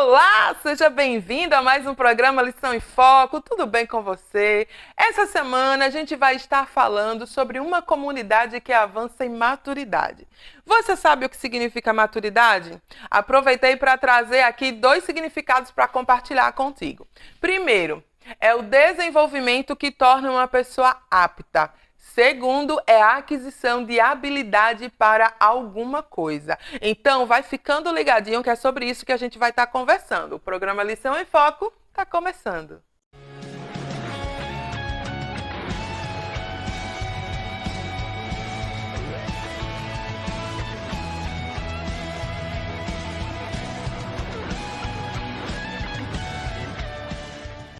Olá, seja bem-vindo a mais um programa Lição em Foco. Tudo bem com você? Essa semana a gente vai estar falando sobre uma comunidade que avança em maturidade. Você sabe o que significa maturidade? Aproveitei para trazer aqui 2 significados para compartilhar contigo. Primeiro, é o desenvolvimento que torna uma pessoa apta. Segundo, é a aquisição de habilidade para alguma coisa. Então, vai ficando ligadinho que é sobre isso que a gente vai estar conversando. O programa Lição em Foco está começando.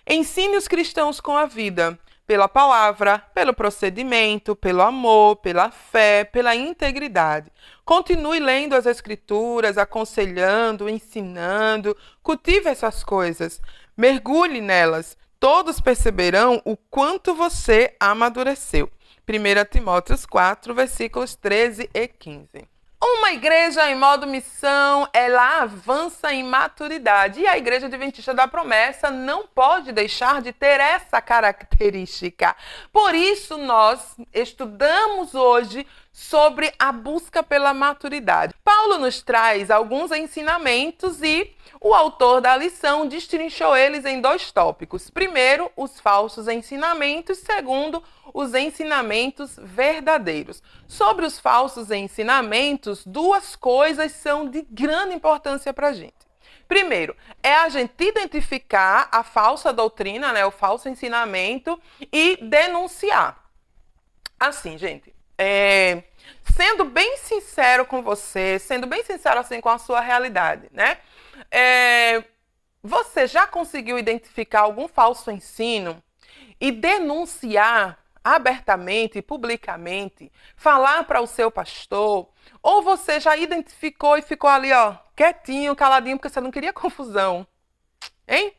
Ensine os cristãos com a vida. Pela palavra, pelo procedimento, pelo amor, pela fé, pela integridade. Continue lendo as Escrituras, aconselhando, ensinando, cultive essas coisas, mergulhe nelas. Todos perceberão o quanto você amadureceu. 1 Timóteo 4, versículos 13 e 15. Uma igreja em modo missão, ela avança em maturidade. E a Igreja Adventista da Promessa não pode deixar de ter essa característica. Por isso, nós estudamos hoje sobre a busca pela maturidade. Paulo nos traz alguns ensinamentos e o autor da lição destrinchou eles em 2 tópicos. Primeiro, os falsos ensinamentos. Segundo, os ensinamentos verdadeiros. Sobre os falsos ensinamentos, 2 coisas são de grande importância para a gente. Primeiro, é a gente identificar a falsa doutrina, o falso ensinamento e denunciar. Assim, gente, sendo bem sincero com você, sendo bem sincero assim com a sua realidade, você já conseguiu identificar algum falso ensino e denunciar abertamente e publicamente, falar para o seu pastor, ou você já identificou e ficou ali, quietinho, caladinho, porque você não queria confusão, hein?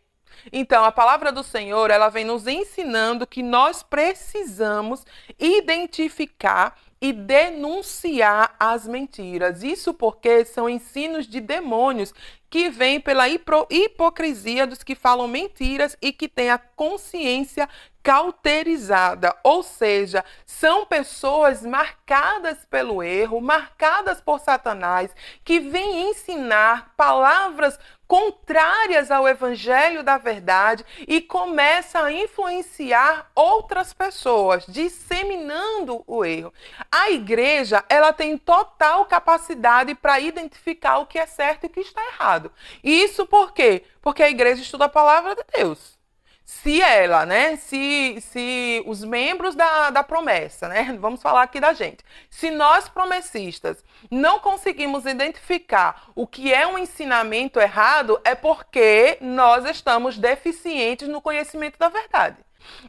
Então, a palavra do Senhor, ela vem nos ensinando que nós precisamos identificar e denunciar as mentiras. Isso porque são ensinos de demônios que vêm pela hipocrisia dos que falam mentiras e que têm a consciência cauterizada, ou seja, são pessoas marcadas pelo erro, marcadas por Satanás, que vêm ensinar palavras contrárias ao evangelho da verdade e começa a influenciar outras pessoas, disseminando o erro. A igreja, ela tem total capacidade para identificar o que é certo e o que está errado. Isso por quê? Porque a igreja estuda a palavra de Deus. Se ela, se os membros da promessa, vamos falar aqui da gente, se nós promessistas não conseguimos identificar o que é um ensinamento errado, é porque nós estamos deficientes no conhecimento da verdade.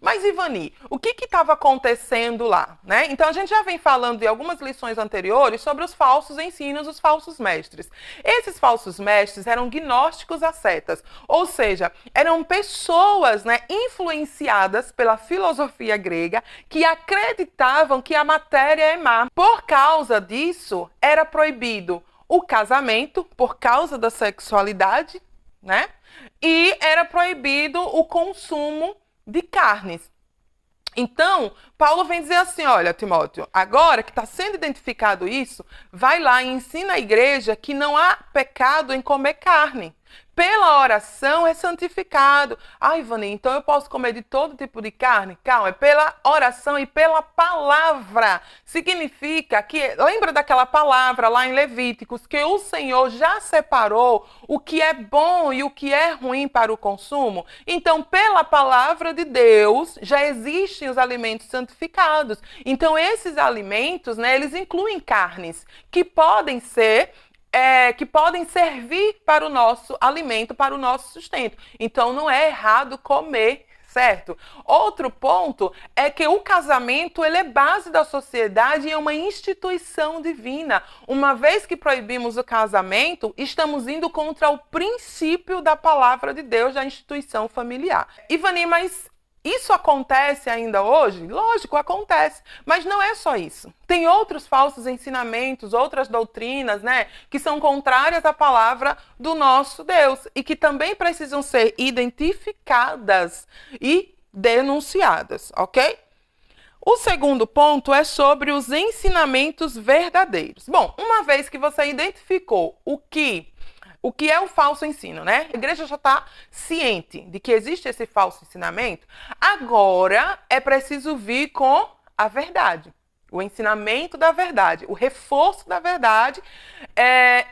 Mas, Ivani, o que estava acontecendo lá? Então, a gente já vem falando de algumas lições anteriores sobre os falsos ensinos, os falsos mestres. Esses falsos mestres eram gnósticos ascetas, ou seja, eram pessoas influenciadas pela filosofia grega que acreditavam que a matéria é má. Por causa disso, era proibido o casamento, por causa da sexualidade, e era proibido o consumo de carnes. Então, Paulo vem dizer assim, olha, Timóteo, agora que está sendo identificado isso, vai lá e ensina a igreja que não há pecado em comer carne. Pela oração é santificado. Ivani, então eu posso comer de todo tipo de carne? Calma, é pela oração e pela palavra. Significa que, lembra daquela palavra lá em Levíticos, que o Senhor já separou o que é bom e o que é ruim para o consumo? Então, pela palavra de Deus, já existem os alimentos santificados. Então, esses alimentos, eles incluem carnes que podem servir para o nosso alimento, para o nosso sustento. Então, não é errado comer, certo? Outro ponto é que o casamento, ele é base da sociedade e é uma instituição divina. Uma vez que proibimos o casamento, estamos indo contra o princípio da palavra de Deus, da instituição familiar. Ivani, mas Isso acontece ainda hoje? Lógico, acontece. Mas não é só isso. Tem outros falsos ensinamentos, outras doutrinas, né, que são contrárias à palavra do nosso Deus e que também precisam ser identificadas e denunciadas, ok? O segundo ponto é sobre os ensinamentos verdadeiros. Bom, uma vez que você identificou o que é o falso ensino, né? A igreja já está ciente de que existe esse falso ensinamento. Agora é preciso vir com a verdade, o ensinamento da verdade, o reforço da verdade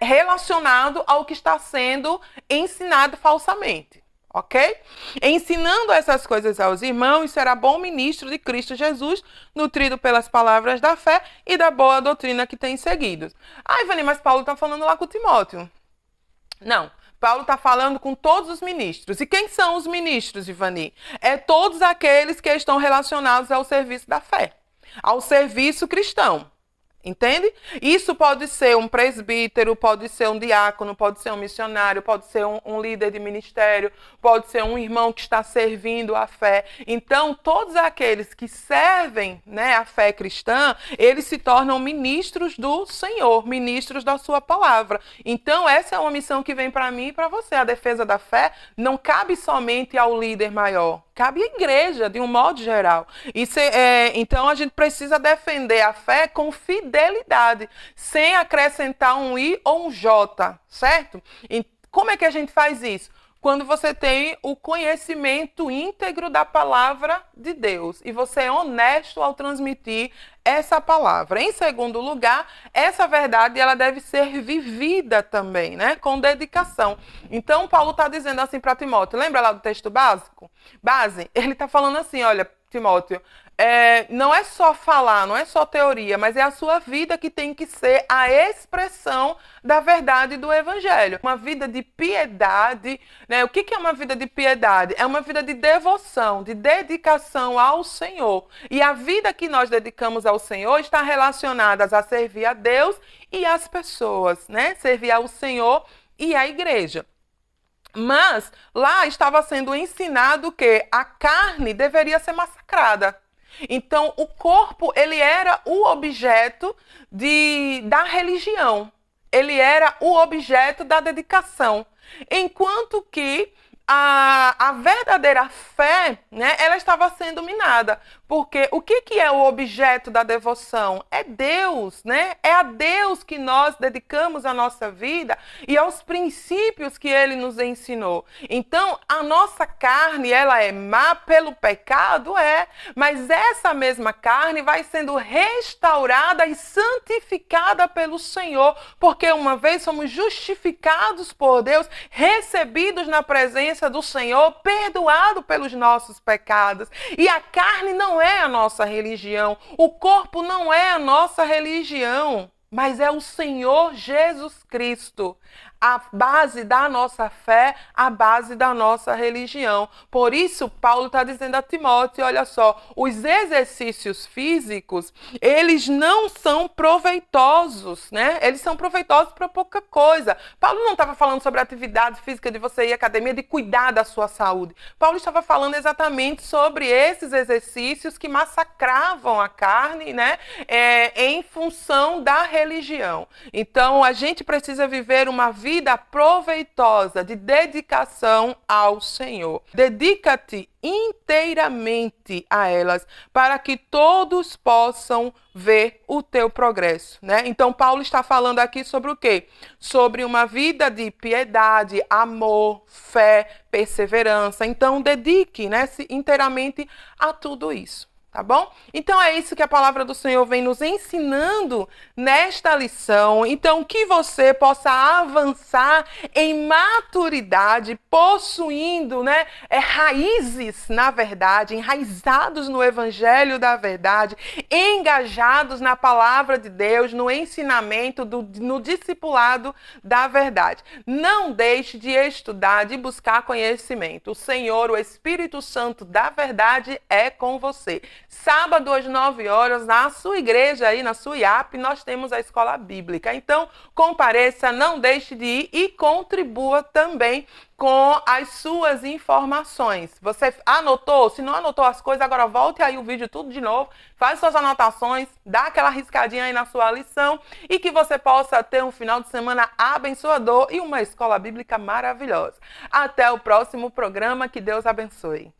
relacionado ao que está sendo ensinado falsamente. Ok? Ensinando essas coisas aos irmãos, será bom ministro de Cristo Jesus, nutrido pelas palavras da fé e da boa doutrina que tem seguido. Ah, Ivani, mas Paulo está falando lá com Timóteo. Não, Paulo está falando com todos os ministros. E quem são os ministros, Ivani? É todos aqueles que estão relacionados ao serviço da fé, ao serviço cristão. Entende? Isso pode ser um presbítero, pode ser um diácono, pode ser um missionário, pode ser um líder de ministério, pode ser um irmão que está servindo a fé. Então, todos aqueles que servem, né, a fé cristã, eles se tornam ministros do Senhor, ministros da sua palavra. Então, essa é uma missão que vem para mim e para você. A defesa da fé não cabe somente ao líder maior, cabe à igreja, de um modo geral. Então, a gente precisa defender a fé com fidelidade, sem acrescentar um I ou um J, certo? E como é que a gente faz isso? Quando você tem o conhecimento íntegro da palavra de Deus e você é honesto ao transmitir essa palavra. Em segundo lugar, essa verdade ela deve ser vivida também, né? Com dedicação. Então, Paulo está dizendo assim para Timóteo, lembra lá do texto base? Ele está falando assim, olha, Timóteo, não é só falar, não é só teoria, mas é a sua vida que tem que ser a expressão da verdade do evangelho. Uma vida de piedade, né? O que é uma vida de piedade? É uma vida de devoção, de dedicação ao Senhor. E a vida que nós dedicamos ao Senhor está relacionada a servir a Deus e as pessoas, né? Servir ao Senhor e à igreja. Mas lá estava sendo ensinado que a carne deveria ser massacrada. Então, o corpo, ele era o objeto da religião. Ele era o objeto da dedicação. Enquanto que a verdadeira fé, né, ela estava sendo minada. Porque o que é o objeto da devoção? É Deus, né? É a Deus que nós dedicamos a nossa vida e aos princípios que Ele nos ensinou. Então, a nossa carne, ela é má pelo pecado? Mas essa mesma carne vai sendo restaurada e santificada pelo Senhor, porque uma vez somos justificados por Deus, recebidos na presença do Senhor, perdoado pelos nossos pecados. E a carne não é a nossa religião, o corpo não é a nossa religião, mas é o Senhor Jesus Cristo. A base da nossa fé, a base da nossa religião. Por isso, Paulo está dizendo a Timóteo, olha só, os exercícios físicos, eles não são proveitosos, né? Eles são proveitosos para pouca coisa. Paulo não estava falando sobre a atividade física de você ir à academia, de cuidar da sua saúde. Paulo estava falando exatamente sobre esses exercícios que massacravam a carne, né? Em função da religião. Então, a gente precisa viver uma vida proveitosa de dedicação ao Senhor. Dedica-te inteiramente a elas, para que todos possam ver o teu progresso, né? Então, Paulo está falando aqui sobre o quê? Sobre uma vida de piedade, amor, fé, perseverança. Então, dedique, né, se inteiramente a tudo isso. Tá bom? Então é isso que a palavra do Senhor vem nos ensinando nesta lição. Então que você possa avançar em maturidade, possuindo, né, raízes na verdade, enraizados no evangelho da verdade, engajados na palavra de Deus, no ensinamento, no discipulado da verdade. Não deixe de estudar, de buscar conhecimento. O Senhor, o Espírito Santo da verdade é com você. Sábado às 9 horas, na sua igreja aí, na sua IAP, nós temos a escola bíblica. Então, compareça, não deixe de ir e contribua também com as suas informações. Você anotou? Se não anotou as coisas, agora volte aí o vídeo tudo de novo, faz suas anotações, dá aquela riscadinha aí na sua lição e que você possa ter um final de semana abençoador e uma escola bíblica maravilhosa. Até o próximo programa, que Deus abençoe.